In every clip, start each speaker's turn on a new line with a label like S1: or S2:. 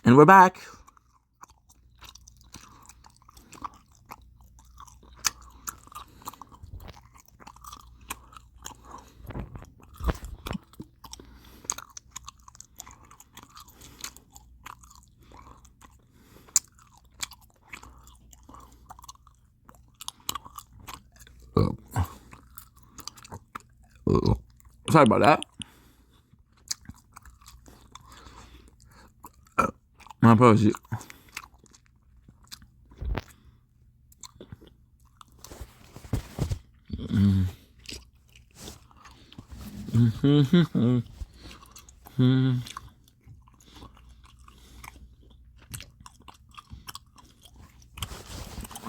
S1: And we're back. Sorry about that. My apologies.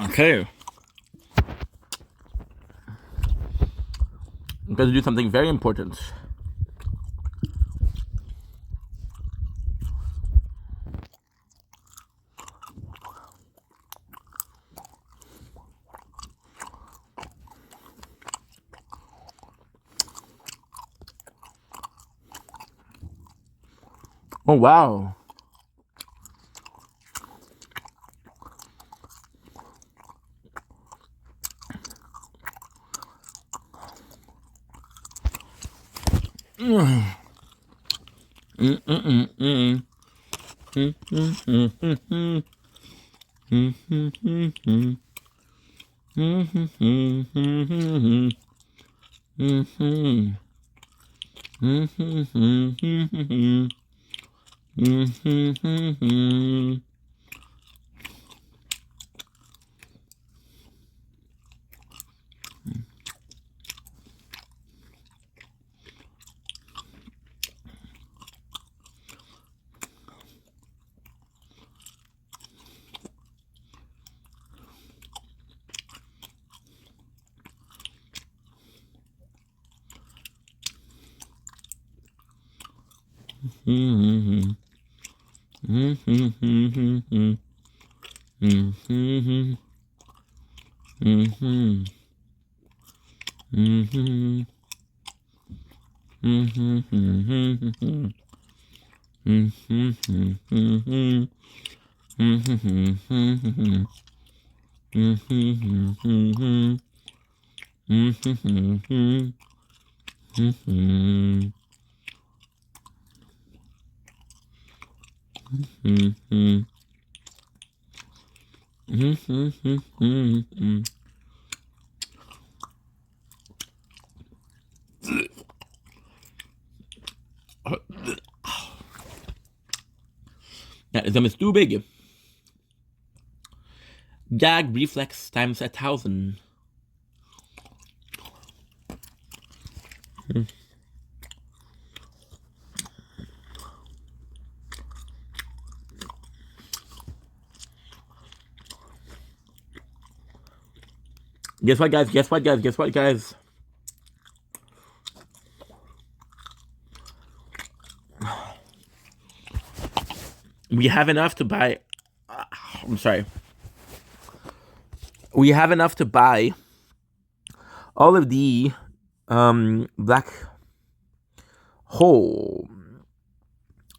S1: Okay. I'm going to do something very important. Oh, wow. That is almost too big. Gag reflex times 1,000. Guess what, guys? Guess what, guys? Guess what, guys? We have enough to buy. I'm sorry. We have enough to buy all of the black hole.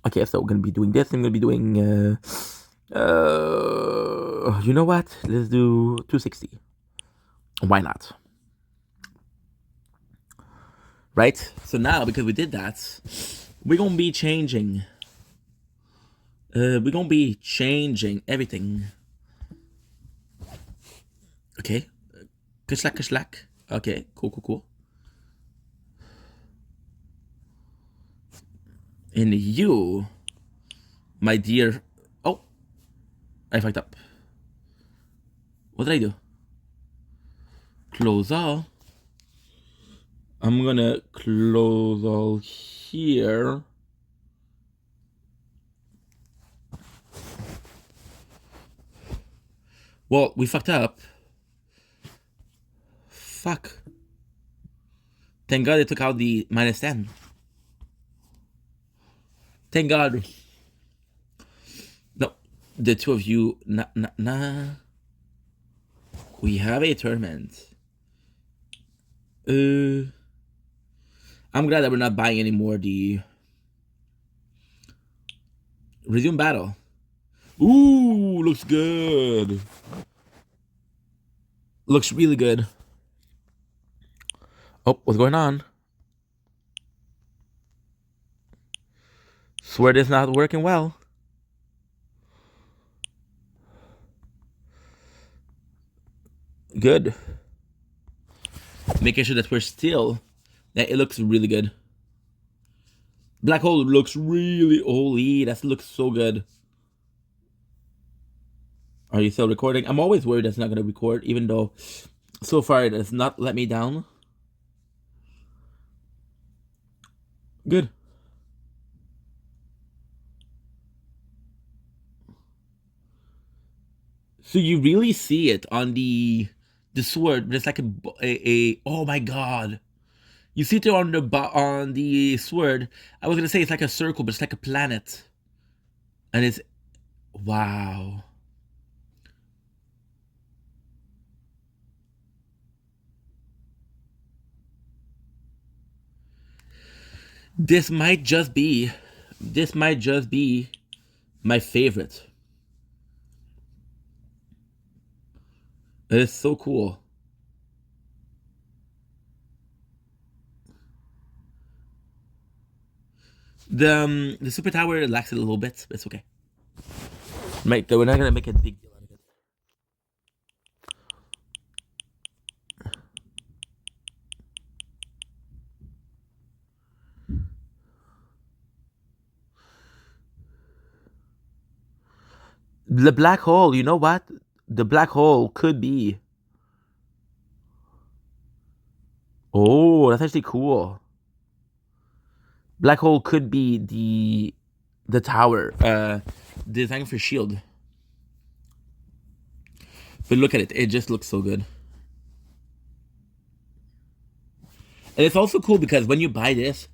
S1: Okay, so we're gonna be doing this. I'm gonna be doing. You know what? Let's do 260. Why not? Right? So now, because we did that, we're gonna be changing. We're gonna be changing everything. Okay. Kishlak, kishlak. Okay, cool, cool, cool. And you, my dear. Oh, I fucked up. What did I do? Close all. I'm gonna close all here. Well, we fucked up. Fuck. Thank God they took out the -10. Thank God. No, the two of you. Nah. We have a tournament. I'm glad that we're not buying anymore the resume battle. Ooh, looks good. Looks really good. Oh, what's going on? Sword is not working well. Good. Making sure that we're still. That it looks really good. Black hole looks really holy. That looks so good. Are you still recording? I'm always worried it's not going to record, even though so far it has not let me down. Good. So you really see it on the sword, but it's like a oh my god. You see it on the sword. I was gonna say it's like a circle, but it's like a planet, and it's wow. This might just be, this might just be my favorite. It's so cool. The super tower lacks it a little bit, but it's okay. Right, we're not gonna make a big deal out of it. The black hole, you know what? The black hole could be. Oh, that's actually cool. Black hole could be the tower, design for shield. But look at it; it just looks so good. And it's also cool because when you buy this,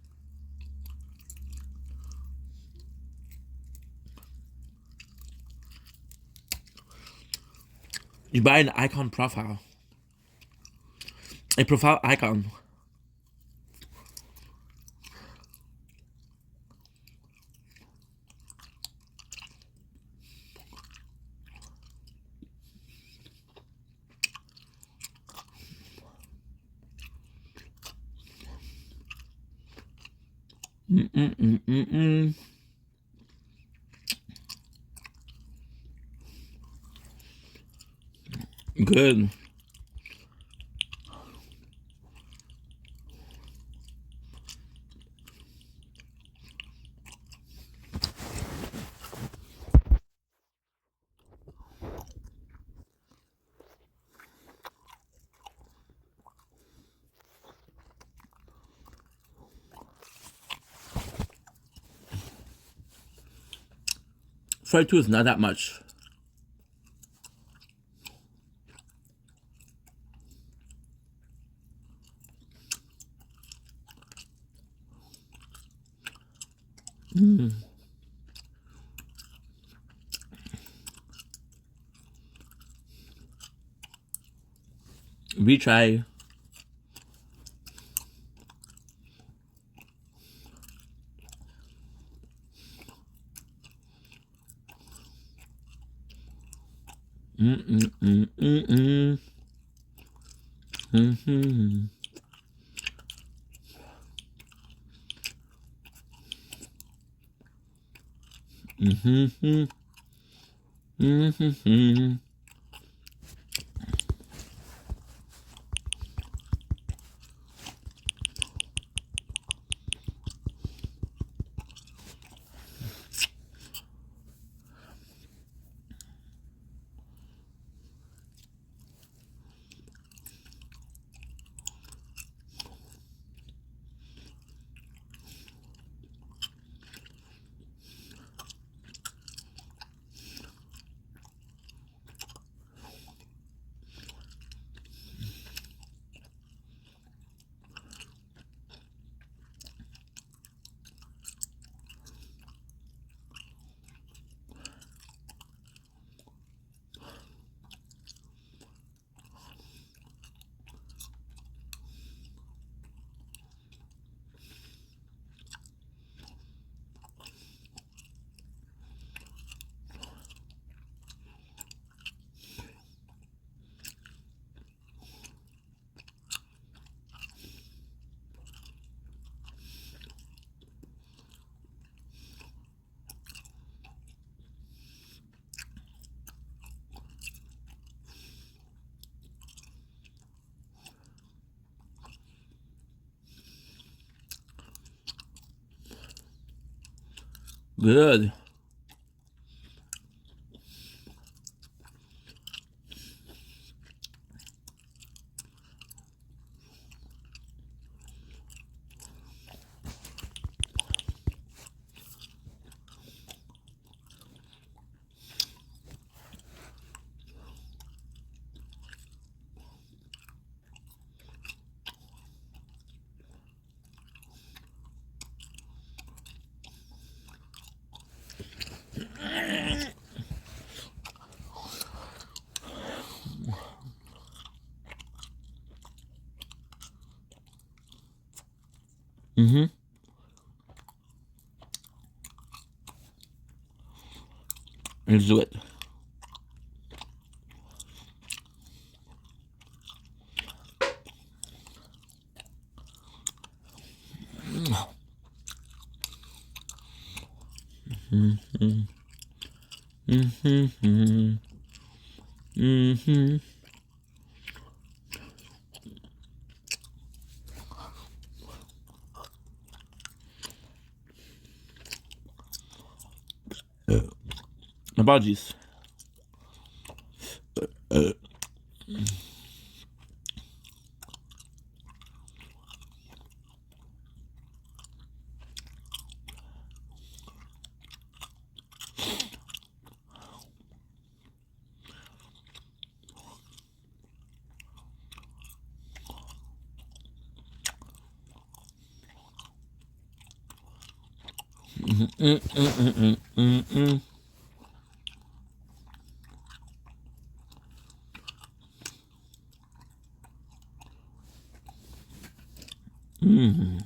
S1: you buy an icon profile, a profile icon. Mm-mm-mm-mm-mm. Good. Fry 2 is not that much. Retry. Mm-mm-mm-mm-mm. Mm-hmm. Mm-hmm. Mm-hmm. Good. Mm-hmm. Let's do it. Mm-hmm. Mm-hmm. Mm-hmm. Apologies. Mm-mm-mm-mm-mm-mm. Mm.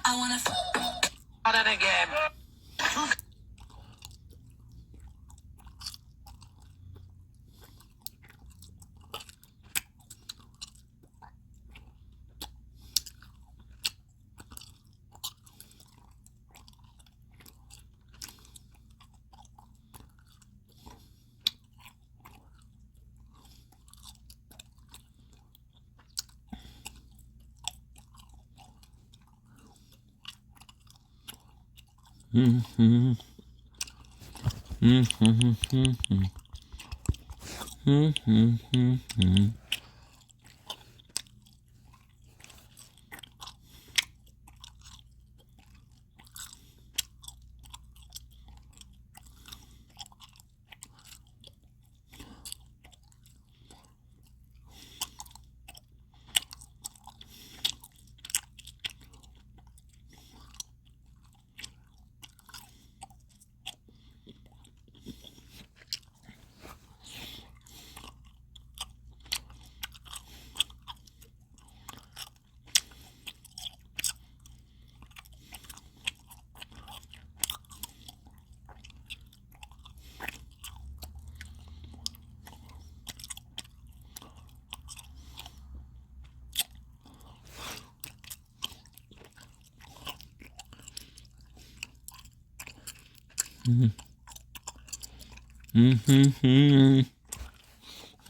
S2: I wanna out of the game.
S1: Mm-hmm. Mm-hmm. Mm-hmm.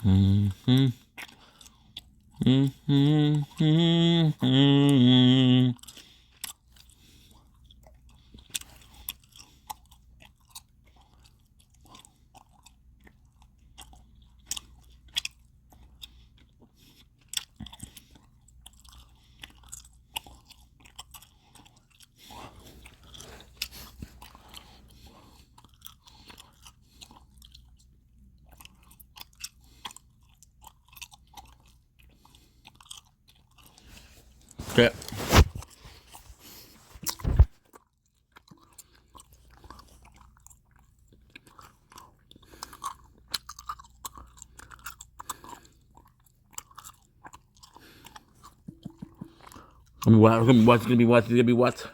S1: Mm-hmm. Mm-hmm. Mm-hmm. Okay. It's gonna be what? It's gonna be what? It's gonna be what?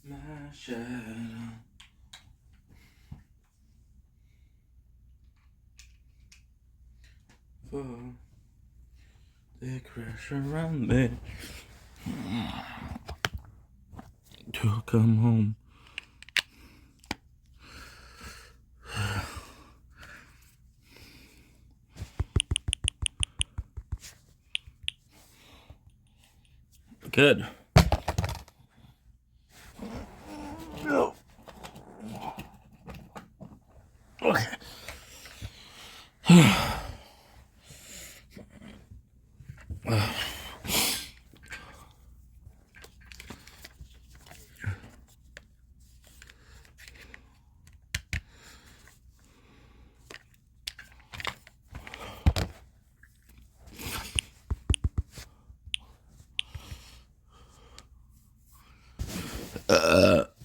S1: My shadow. For they crash around me to come home. Good. No. Okay.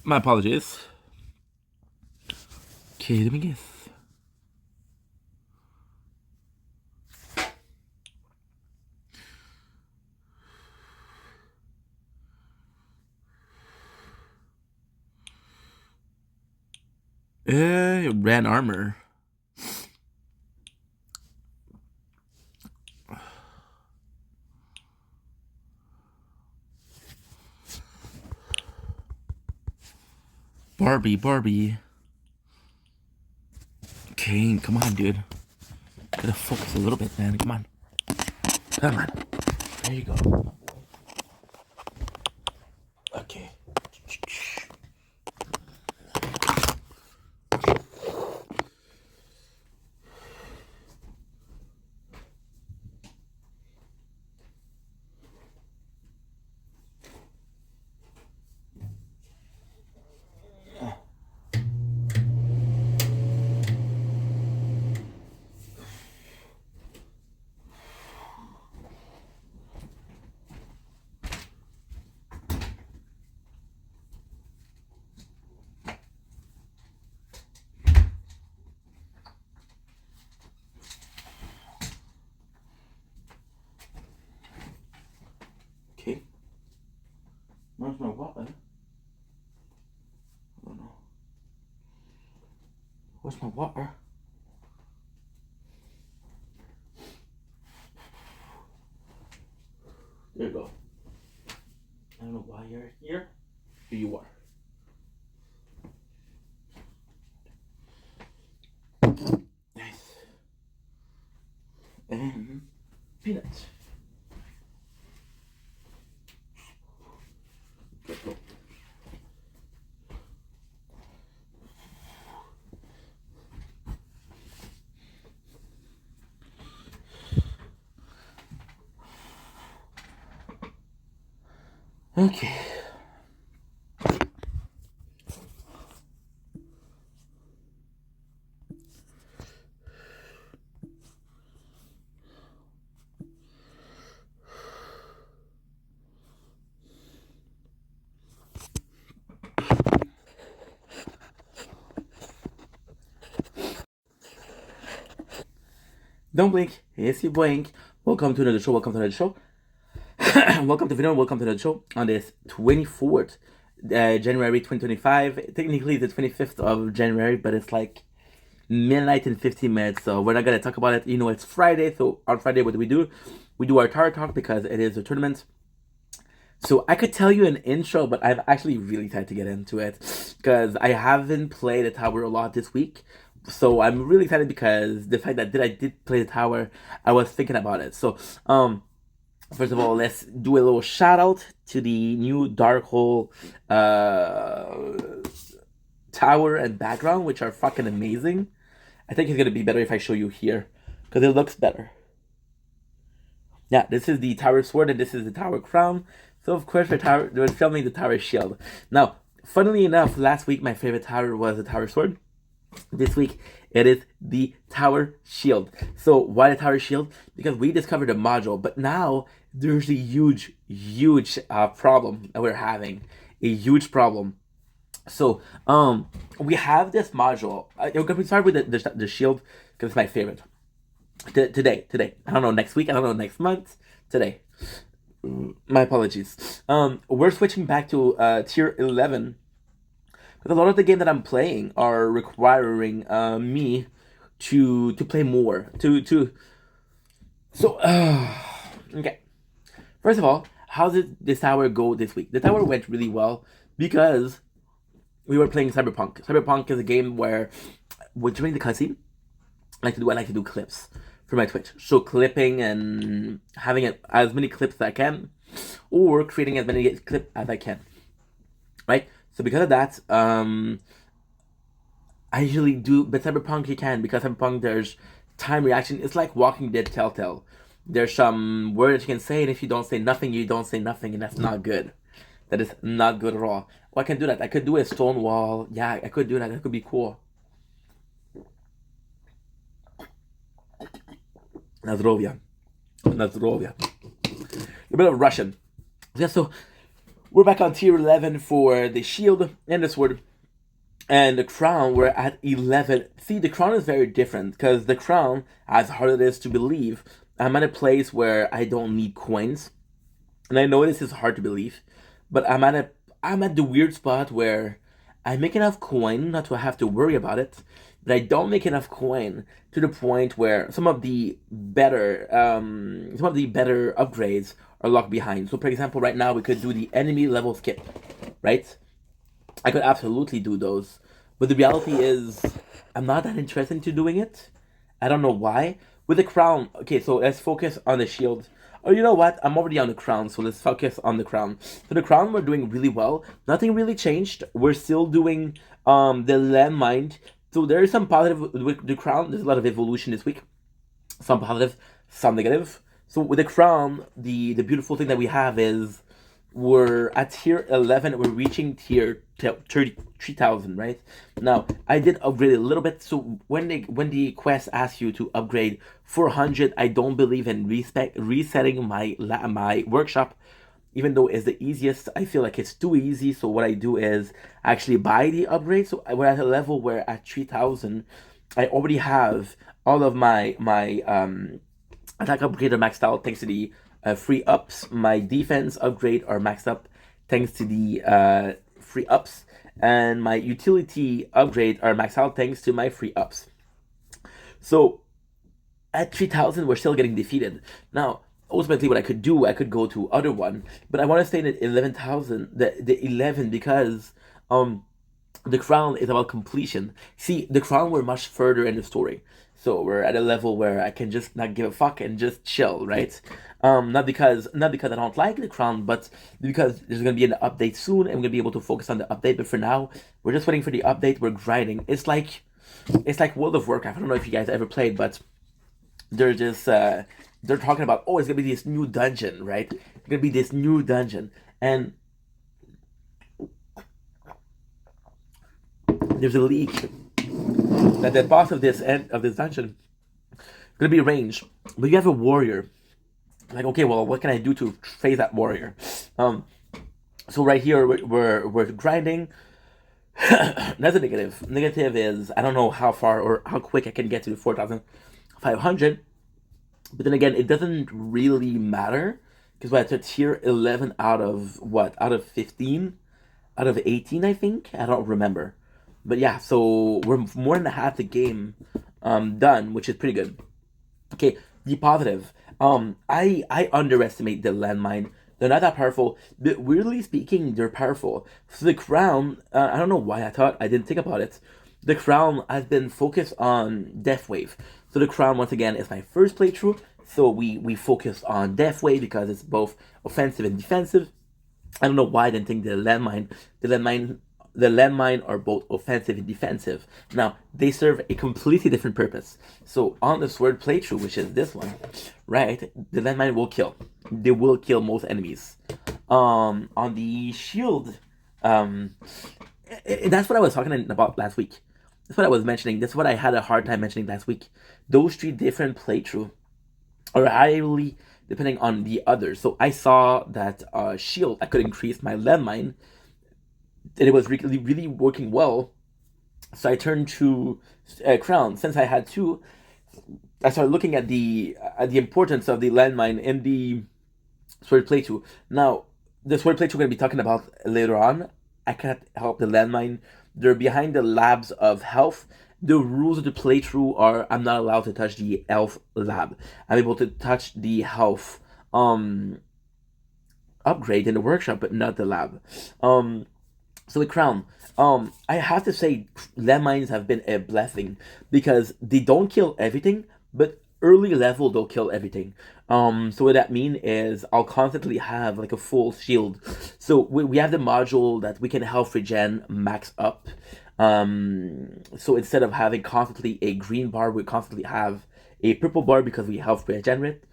S1: My apologies. Okay, let me guess. Red armor. Barbie. Okay, come on, dude. Gotta focus a little bit, man. Come on. There you go. Okay. Okay. Where's my water? I don't know. Where's my water? There you go. I don't know why you're here. Here you are. Nice. And peanuts. Let's go. Okay. Don't blink. Yes, you blink. Welcome to another show. Welcome to another show. Welcome to video. Welcome to another show on this 24th January 2025. Technically, the 25th of January, but it's like midnight and 15 minutes. So we're not gonna talk about it. You know, it's Friday. So on Friday, what do? We do our tower talk because it is a tournament. So I could tell you an intro, but I'm actually really excited to get into it because I haven't played a tower a lot this week. So I'm really excited because the fact that I did play the tower, I was thinking about it. So first of all, let's do a little shout out to the new Dark Hole tower and background, which are fucking amazing. I think it's gonna be better if I show you here because it looks better. Yeah, this is the tower sword and this is the tower crown. So of course we're filming the tower shield. Now, funnily enough, last week my favorite tower was the tower sword. This week it is the tower shield. So why the tower shield? Because we discovered a module, but now there's a huge problem that we're having. A huge problem. So we have this module. I'm gonna start with the shield because it's my favorite. Today. I don't know next week. I don't know next month. Today. My apologies. We're switching back to tier 11. Because a lot of the game that I'm playing are requiring me to play more. So okay. First of all, how did this tower go this week? The tower went really well because we were playing Cyberpunk. Cyberpunk is a game where, during the cutscene, I like to do clips for my Twitch. So clipping and having as many clips as I can, or creating as many clips as I can. Right? So because of that, I usually do, but Cyberpunk you can, because Cyberpunk there's time reaction. It's like Walking Dead Telltale. There's some words you can say, and if you don't say nothing, you don't say nothing, and that's not good. That is not good at all. Well, I can do that. I could do a stone wall. Yeah, I could do that. That could be cool. Nazdrovia. A little bit of Russian. Yeah, so we're back on tier 11 for the shield and the sword. And the crown, we're at 11. See, the crown is very different because the crown, as hard as it is to believe, I'm at a place where I don't need coins. And I know this is hard to believe, but I'm at the weird spot where I make enough coin not to have to worry about it, but I don't make enough coin to the point where some of the better upgrades are locked behind. So for example, right now we could do the enemy level skip, right? I could absolutely do those, but the reality is, I'm not that interested into doing it. I don't know why. With the crown, okay, so let's focus on the shield. Oh, you know what? I'm already on the crown, so let's focus on the crown. So the crown, we're doing really well. Nothing really changed. We're still doing the landmine. So there is some positive with the crown. There's a lot of evolution this week. Some positive, some negative. So with the crown, the beautiful thing that we have is we're at tier 11. We're reaching tier 33,000, right? Now I did upgrade a little bit. So when the quest asks you to upgrade 400, I don't believe in resetting my workshop, even though it's the easiest. I feel like it's too easy. So what I do is actually buy the upgrade. So we're at a level where at 3,000, I already have all of my attack upgrade are maxed out thanks to the free ups. My defense upgrade are maxed up thanks to the free ups, and my utility upgrade are maxed out thanks to my free ups. So at 3,000, we're still getting defeated. Now, ultimately, what I could do, I could go to other one, but I want to stay at 11,000, the 11, because the crown is about completion. See, the crown, we're much further in the story. So we're at a level where I can just not give a fuck and just chill, right? Not because I don't like the crown, but because there's gonna be an update soon, and we're gonna be able to focus on the update. But for now, we're just waiting for the update. We're grinding. It's like World of Warcraft. I don't know if you guys ever played, but they're just they're talking about, oh, it's gonna be this new dungeon, right? It's gonna be this new dungeon, and there's a leak that the boss of this dungeon is gonna be range, but you have a warrior. Like, okay, well, what can I do to face that warrior? So right here we're grinding. That's a negative. Negative is I don't know how far or how quick I can get to the 4,500. But then again, it doesn't really matter because we're at tier 11 out of what? Out of 15? Out of 18, I think? I don't remember. But yeah, so we're more than half the game done, which is pretty good. Okay, the positive. I underestimate the landmine. They're not that powerful, but weirdly speaking, they're powerful. So the crown, I don't know why I didn't think about it. The crown has been focused on Death Wave. So the crown, once again, is my first playthrough. So we focus on Death Wave because it's both offensive and defensive. I don't know why I didn't think the landmine are both offensive and defensive. Now, they serve a completely different purpose. So on the sword playthrough, which is this one, right, the landmine will kill. They will kill most enemies. On the shield, that's what I was talking about last week. That's what I was mentioning. That's what I had a hard time mentioning last week. Those three different playthrough are highly depending on the others. So I saw that shield, I could increase my landmine, and it was really, really working well. So I turned to crown. Since I had two, I started looking at the importance of the landmine in the sword playthrough. Now, the sword playthrough we're going to be talking about later on. I cannot help the landmine. They're behind the labs of health. The rules of the playthrough are I'm not allowed to touch the health lab. I'm able to touch the health upgrade in the workshop, but not the lab. So the crown, I have to say, landmines have been a blessing because they don't kill everything, but early level they'll kill everything. So what that means is I'll constantly have like a full shield. So we have the module that we can health regen max up. So instead of having constantly a green bar, we constantly have a purple bar because we health regenerate.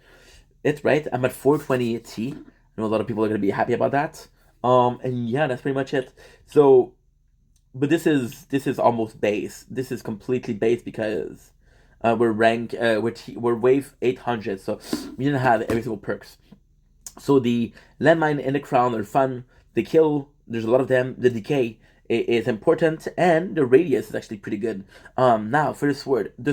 S1: It's right. I'm at 420 T. I know a lot of people are gonna be happy about that. And yeah, that's pretty much it. So, but this is almost base. This is completely base because we're rank we're wave 800, so we didn't have every single perks. So the landmine and the crown are fun. The kill, there's a lot of them. The decay is important, and the radius is actually pretty good. Now for the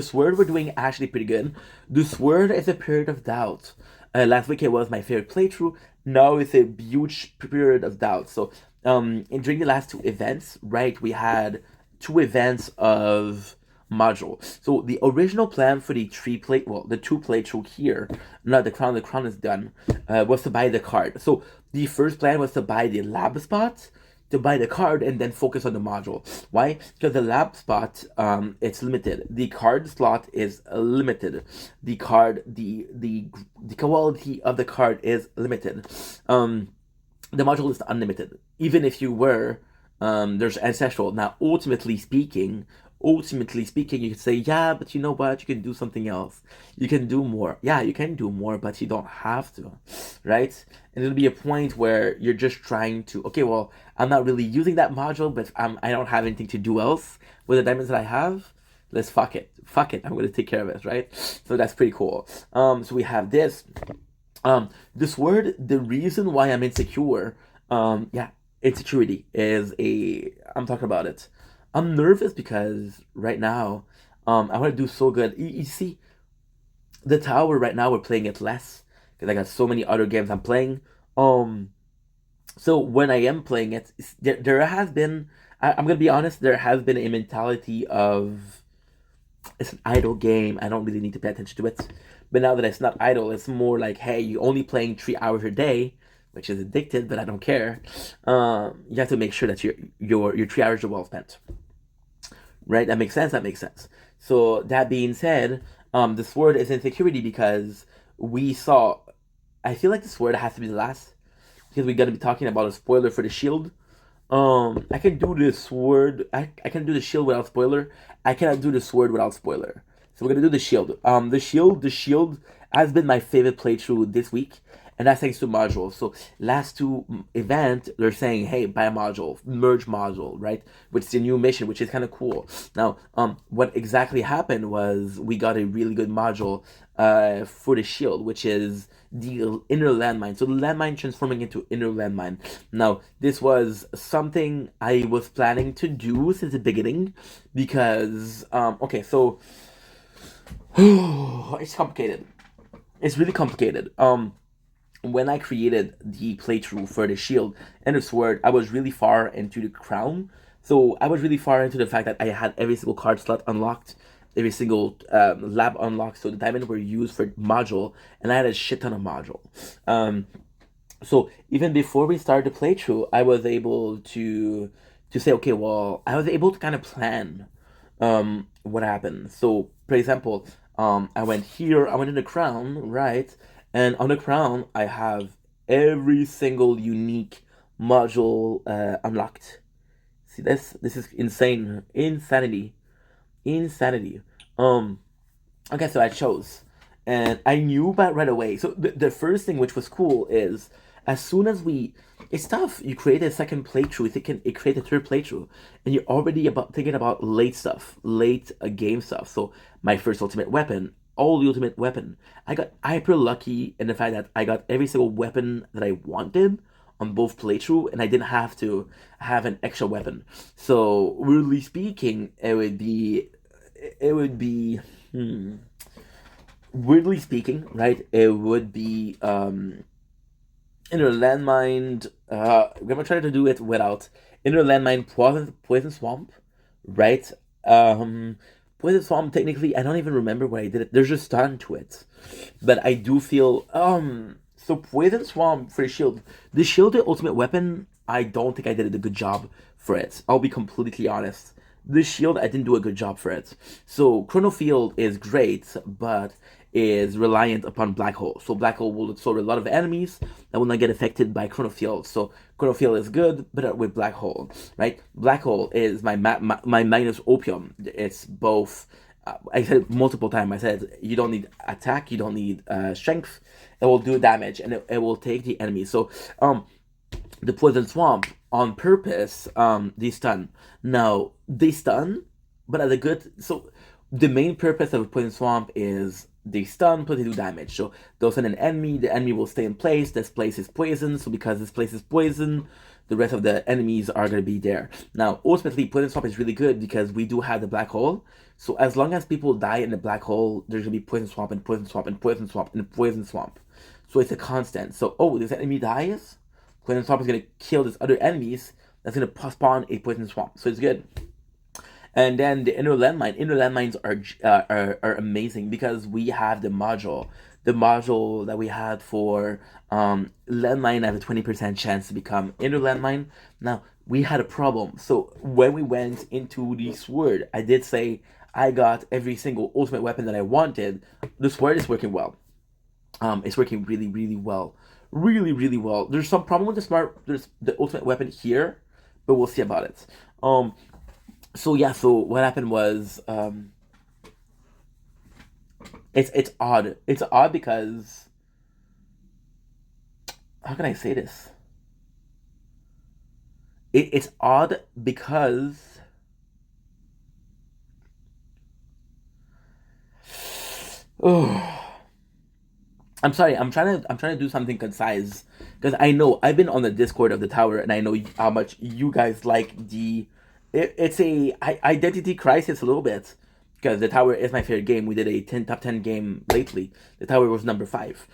S1: sword we're doing actually pretty good. The sword is a period of doubt. Last week it was my favorite playthrough. Now it's a huge period of doubt. So during the last two events, right, we had two events of module. So the original plan for the the two playthrough here, not the crown is done, was to buy the card. So the first plan was to buy the lab spot, to buy the card and then focus on the module. Why? Because the lab spot, it's limited. The card slot is limited. The quality of the card is limited. The module is unlimited. Even if you were, there's ancestral. Now, ultimately speaking, you could say, yeah, but you know what? You can do something else. You can do more. Yeah, you can do more, but you don't have to, right? And it'll be a point where you're just trying to, okay, well, I'm not really using that module, but I don't have anything to do else with the diamonds that I have. Let's fuck it. I'm gonna take care of it, right? So that's pretty cool. So we have this. This word, the reason why I'm insecure, yeah, insecurity is I'm talking about it. I'm nervous because right now, I want to do so good. You see, the tower right now we're playing it less because I got so many other games I'm playing. So when I am playing it, there has been. I'm gonna be honest. There has been a mentality of it's an idle game. I don't really need to pay attention to it. But now that it's not idle, it's more like, hey, you're only playing 3 hours a day, which is addicted, but I don't care. You have to make sure that your 3 hours are well spent. Right? That makes sense. So that being said, this word is insecurity because we saw. I feel like this word has to be the last because we're gonna be talking about a spoiler for the shield. I can do this word. I can do the shield without spoiler. I cannot do the sword without spoiler. So we're gonna do the shield. The shield has been my favorite playthrough this week, and that's thanks to modules. So last two event, they're saying, hey, buy a module, merge module, right? Which is a new mission, which is kind of cool. Now, what exactly happened was we got a really good module for the shield, which is the inner landmine. So the landmine transforming into inner landmine. Now, this was something I was planning to do since the beginning because, okay, so it's complicated. It's really complicated. When I created the playthrough for the shield and the sword, I was really far into the crown. So I was really far into the fact that I had every single card slot unlocked, every single lab unlocked. So the diamonds were used for module, and I had a shit ton of module. So even before we started the playthrough, I was able to say, okay, well, I was able to kind of plan what happened. So, for example, I went here, I went in the crown, right? And on the crown, I have every single unique module unlocked. See this? This is insane, insanity. Um, okay, so I chose, and I knew about right away. So the first thing which was cool is as soon as it's tough. You create a second playthrough, it create a third playthrough, and you're already about thinking about late stuff, late game stuff. So my first ultimate weapon, all the ultimate weapon. I got hyper lucky in the fact that I got every single weapon that I wanted on both playthrough, and I didn't have to have an extra weapon. So really speaking, it would be weirdly speaking, right? It would be inner landmine. I'm gonna try to do it without inner landmine poison swamp, right? Poison swamp. Technically, I don't even remember where I did it. There's just stun to it, but I do feel So poison swamp for the shield. The shield, the ultimate weapon. I don't think I did a good job for it. I'll be completely honest. The shield, I didn't do a good job for it. So Chronofield is great, but is reliant upon Black Hole. So Black Hole will absorb a lot of enemies that will not get affected by Chronofield. So Chronofield is good, but with Black Hole, right? Black Hole is my Magnus Opium. It's both. I said it multiple times. I said you don't need attack, you don't need strength. It will do damage, and it will take the enemy. So the poison swamp on purpose, they stun. Now they stun, but as a good the main purpose of a poison swamp is they stun, but they do damage. So they'll send an enemy, the enemy will stay in place. This place is poison, so because this place is poison, the rest of the enemies are going to be there. Now, ultimately, poison swamp is really good because we do have the black hole. So as long as people die in the black hole, there's going to be poison swamp and poison swamp and poison swamp and poison swamp. So it's a constant. So, this enemy dies, poison swamp is going to kill these other enemies. That's going to spawn a poison swamp. So it's good. And then the inner landmine. Inner landmines are amazing because we have the module the module that we had for landmine has a 20% chance to become inner landmine. Now we had a problem. So when we went into the sword, I did say I got every single ultimate weapon that I wanted. The sword is working well. It's working really, really well, really, really well. There's some problem with there's the ultimate weapon here, but we'll see about it. So yeah, so what happened was it's odd. It's odd because how can I say this? It's odd because oh, I'm sorry. I'm trying to do something concise because I know I've been on the Discord of the tower and I know how much you guys like the. It's a identity crisis a little bit because the tower is my favorite game. We did a top 10 game lately. The tower was number 5.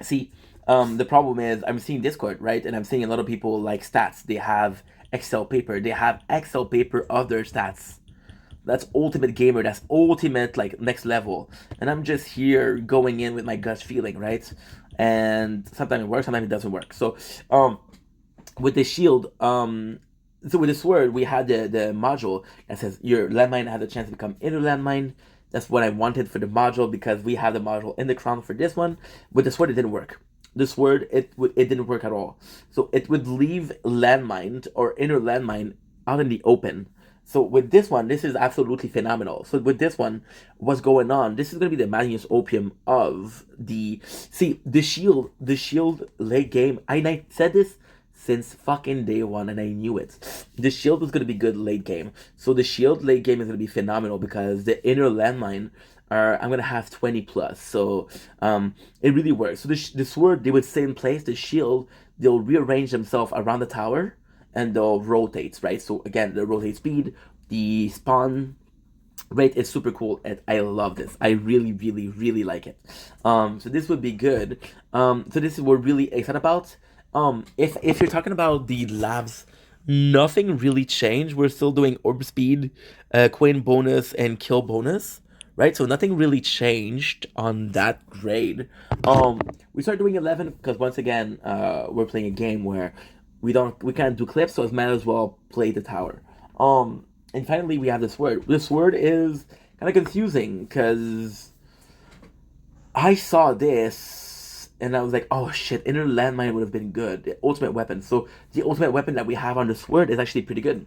S1: See, the problem is I'm seeing Discord, right, and I'm seeing a lot of people like stats. They have Excel paper. They have Excel paper of their stats. That's ultimate gamer. That's ultimate like next level. And I'm just here going in with my gut feeling, right? And sometimes it works, sometimes it doesn't work. So, with the shield, so with the sword, we had the module that says your landmine has a chance to become inner landmine. That's what I wanted for the module because we have the module in the crown for this one. With the sword, it didn't work. The sword, it didn't work at all. So it would leave landmine or inner landmine out in the open. So with this one, this is absolutely phenomenal. So with this one, what's going on? This is gonna be the Magnus Opium of the the shield late game. I said this since fucking day one, and I knew it. The shield was gonna be good late game. So the shield late game is gonna be phenomenal because the inner landmine are I'm gonna have 20 plus. So it really works. So the sword they would stay in place. The shield they'll rearrange themselves around the tower and they'll rotate, right? So again, the rotate speed, the spawn rate is super cool, and I love this. I really, really, really like it. So this would be good. So this is what we're really excited about. If you're talking about the labs, nothing really changed. We're still doing orb speed, coin bonus, and kill bonus, right? So nothing really changed on that grade. We started doing 11 because once again, we're playing a game where we can't do clips, so it might as well play the tower. And finally we have this word. This word is kind of confusing because I saw this and I was like, oh shit, inner landmine would have been good. The ultimate weapon. So the ultimate weapon that we have on this word is actually pretty good.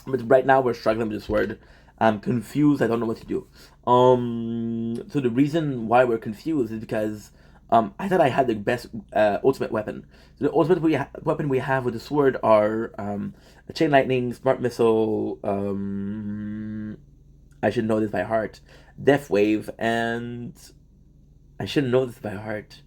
S1: But right now we're struggling with this word. I'm confused. I don't know what to do. So the reason why we're confused is because I thought I had the best ultimate weapon. So the ultimate weapon we have with the sword are a chain lightning, smart missile. I should know this by heart. Death wave, and I should know this by heart.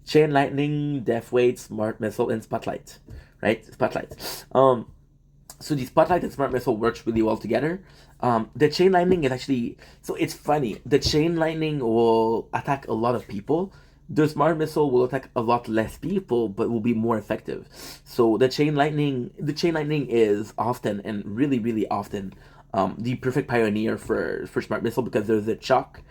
S1: Chain lightning, death wave, smart missile, and spotlight. Right, spotlight. So the spotlight and smart missile works really well together. The chain lightning is actually so it's funny. The chain lightning will attack a lot of people. The smart missile will attack a lot less people, but will be more effective. So the chain lightning is often and really, really often the perfect pioneer for smart missile because there's a shock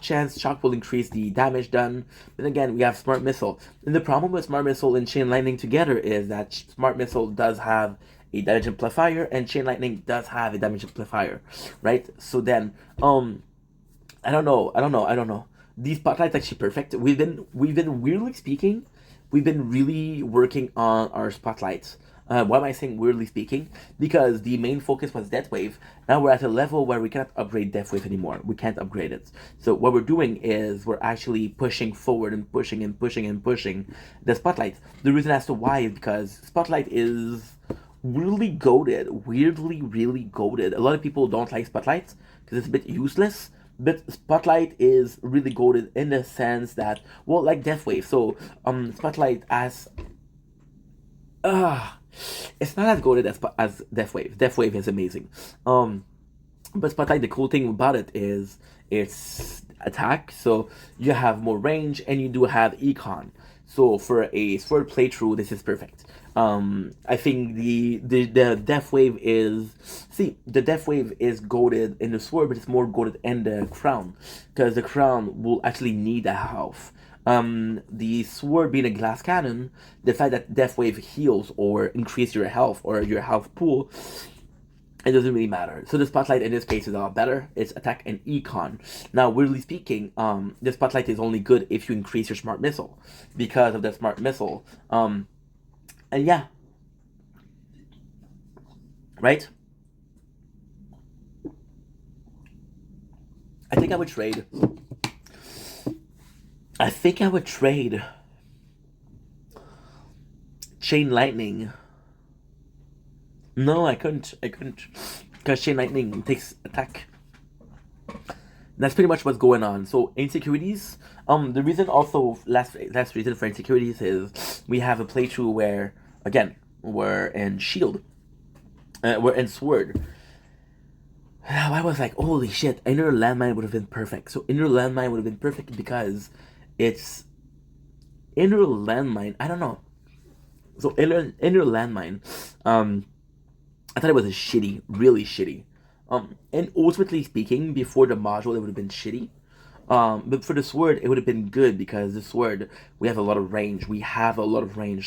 S1: chance. Shock will increase the damage done. Then again, we have smart missile. And the problem with smart missile and chain lightning together is that smart missile does have a damage amplifier and chain lightning does have a damage amplifier, right? So then, I don't know. These spotlights actually perfect. We've been weirdly speaking, we've been really working on our spotlights. Why am I saying weirdly speaking? Because the main focus was Death Wave. Now we're at a level where we cannot upgrade Death Wave anymore. We can't upgrade it. So what we're doing is we're actually pushing forward and pushing and pushing and pushing the Spotlight. The reason as to why is because Spotlight is weirdly goated. Weirdly, really goated. A lot of people don't like Spotlights because it's a bit useless. But Spotlight is really goated in the sense that, well, like Death Wave. So, Spotlight as it's not as goated as Death Wave. Death Wave is amazing. But Spotlight, the cool thing about it is it's attack, so you have more range and you do have econ. So for a sword playthrough, this is perfect. I think the Death Wave is, the Death Wave is goaded in the sword, but it's more goaded in the crown, because the crown will actually need a health. The sword being a glass cannon, the fact that Death Wave heals or increase your health or your health pool, it doesn't really matter. So the spotlight in this case is a lot better. It's attack and econ. Now, weirdly speaking, the spotlight is only good if you increase your smart missile, because of the smart missile. And yeah, right? I think I would trade. I think I would trade Chain Lightning. No, I couldn't. Because Chain Lightning takes attack. That's pretty much what's going on. So insecurities. The reason also last reason for insecurities is we have a playthrough where, again, we're in Shield, we're in Sword. I was like, holy shit! Inner Landmine would have been perfect. So Inner Landmine would have been perfect because it's Inner Landmine. I don't know. So Inner Landmine. I thought it was a shitty, really shitty. And ultimately speaking, before the module, it would have been shitty. But for the sword, it would have been good because the sword, we have a lot of range.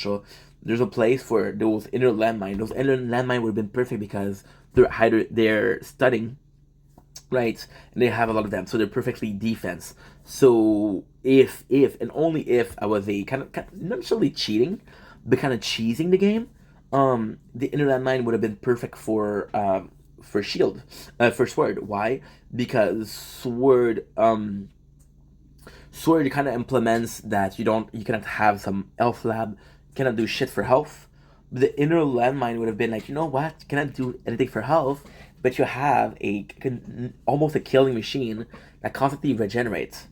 S1: So there's a place for those inner landmine. Those inner landmine would have been perfect because they're studying, right? And they have a lot of them, so they're perfectly defense. So if and only if I was a kind of not necessarily cheating, but kind of cheesing the game, the inner landmine would have been perfect for shield, for sword. Why? Because sword kind of implements that you cannot have some elf lab, cannot do shit for health. But the inner landmine would have been like, you know what, you cannot do anything for health, but you have almost a killing machine that constantly regenerates,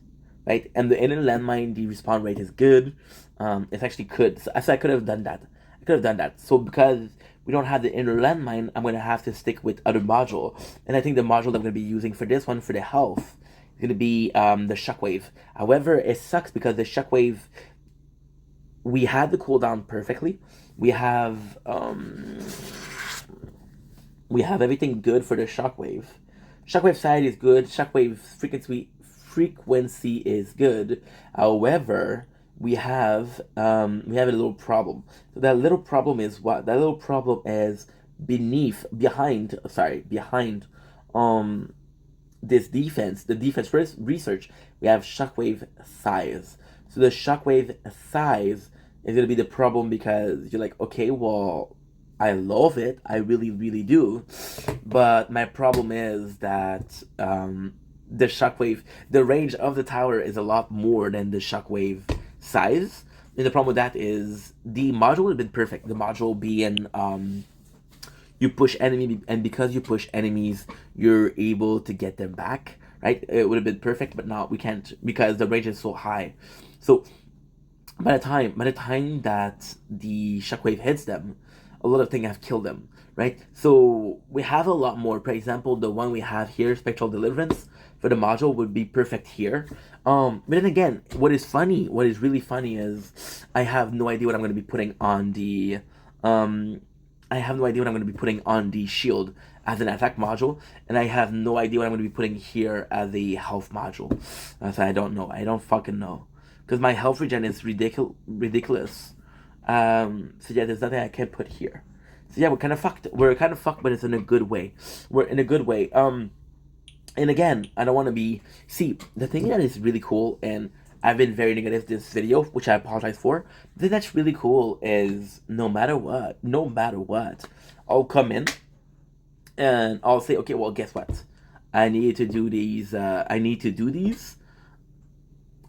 S1: right? And the inner landmine, the respawn rate is good. It's actually good. So I could have done that. So because we don't have the inner landmine, I'm gonna have to stick with other module. And I think the module that I'm gonna be using for this one for the health is gonna be the shockwave. However, it sucks because the shockwave, we had the cooldown perfectly. We have everything good for the shockwave. Shockwave side is good. Shockwave frequency is good. However, we have a little problem. So that little problem is what? That little problem is behind this defense. The defense first research, we have shockwave size. So the shockwave size is gonna be the problem because you're like, okay, well, I love it. I really, really do. But my problem is that the shockwave, the range of the tower is a lot more than the shockwave size. And the problem with that is the module would have been perfect. The module being you push enemy, and because you push enemies, you're able to get them back, right? It would have been perfect, but now we can't because the range is so high. So by the time that the shockwave hits them, a lot of things have killed them, right? So we have a lot more. For example, the one we have here, Spectral Deliverance, for the module would be perfect here. But then again, what is really funny is I have no idea what I'm going to be putting on the shield as an attack module, and I have no idea what I'm going to be putting here as a health module. So I don't know. I don't fucking know. Because my health regen is ridiculous. So yeah, there's nothing I can put here. So yeah, we're kind of fucked, but it's in a good way. We're in a good way. And again, I don't want to be... See, the thing that is really cool, and I've been very negative this video, which I apologize for. The thing that's really cool is no matter what, I'll come in and I'll say, okay, well, guess what? I need to do these.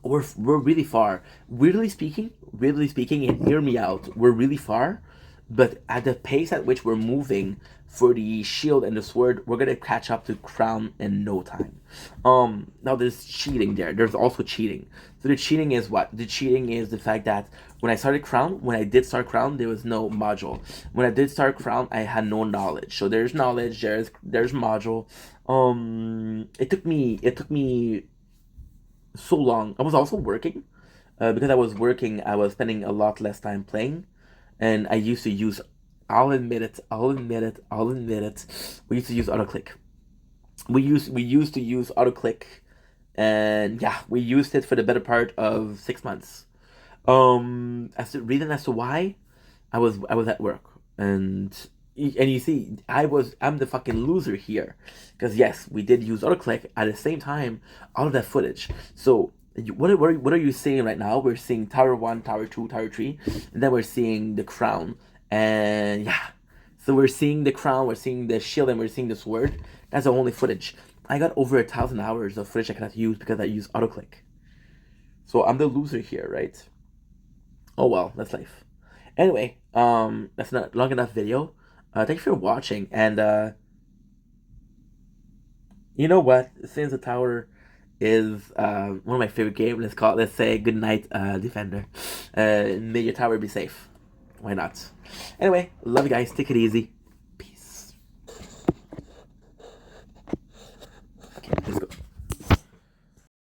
S1: We're really far. Weirdly speaking, and hear me out, we're really far, but at the pace at which we're moving for the shield and the sword, we're gonna catch up to crown in no time. Now there's cheating there. There's also cheating. So the cheating is what? The cheating is the fact that when I did start crown, there was no module. When I did start crown, I had no knowledge. So there's knowledge, there's module. It took me so long. I was also working. Because I was working, I was spending a lot less time playing. and I used to use. I'll admit it. I'll admit it. I'll admit it. We used to use AutoClick. We used to use AutoClick, and yeah, we used it for the better part of 6 months. As the reason as to why, I was at work, and you see, I'm the fucking loser here, because yes, we did use AutoClick at the same time, all of that footage. So what are you seeing right now? We're seeing Tower One, Tower Two, Tower Three, and then we're seeing the crown, and yeah. So we're seeing the crown, we're seeing the shield, and we're seeing the sword. That's the only footage. I got over 1,000 hours of footage I cannot use because I use AutoClick. So I'm the loser here, right? Oh well, that's life. Anyway, that's not long enough video. Thank you for watching, and you know what? Since the tower is one of my favorite games, let's say good night, defender. May your tower be safe. Why not? Anyway, love you guys. Take it easy. Peace. Okay,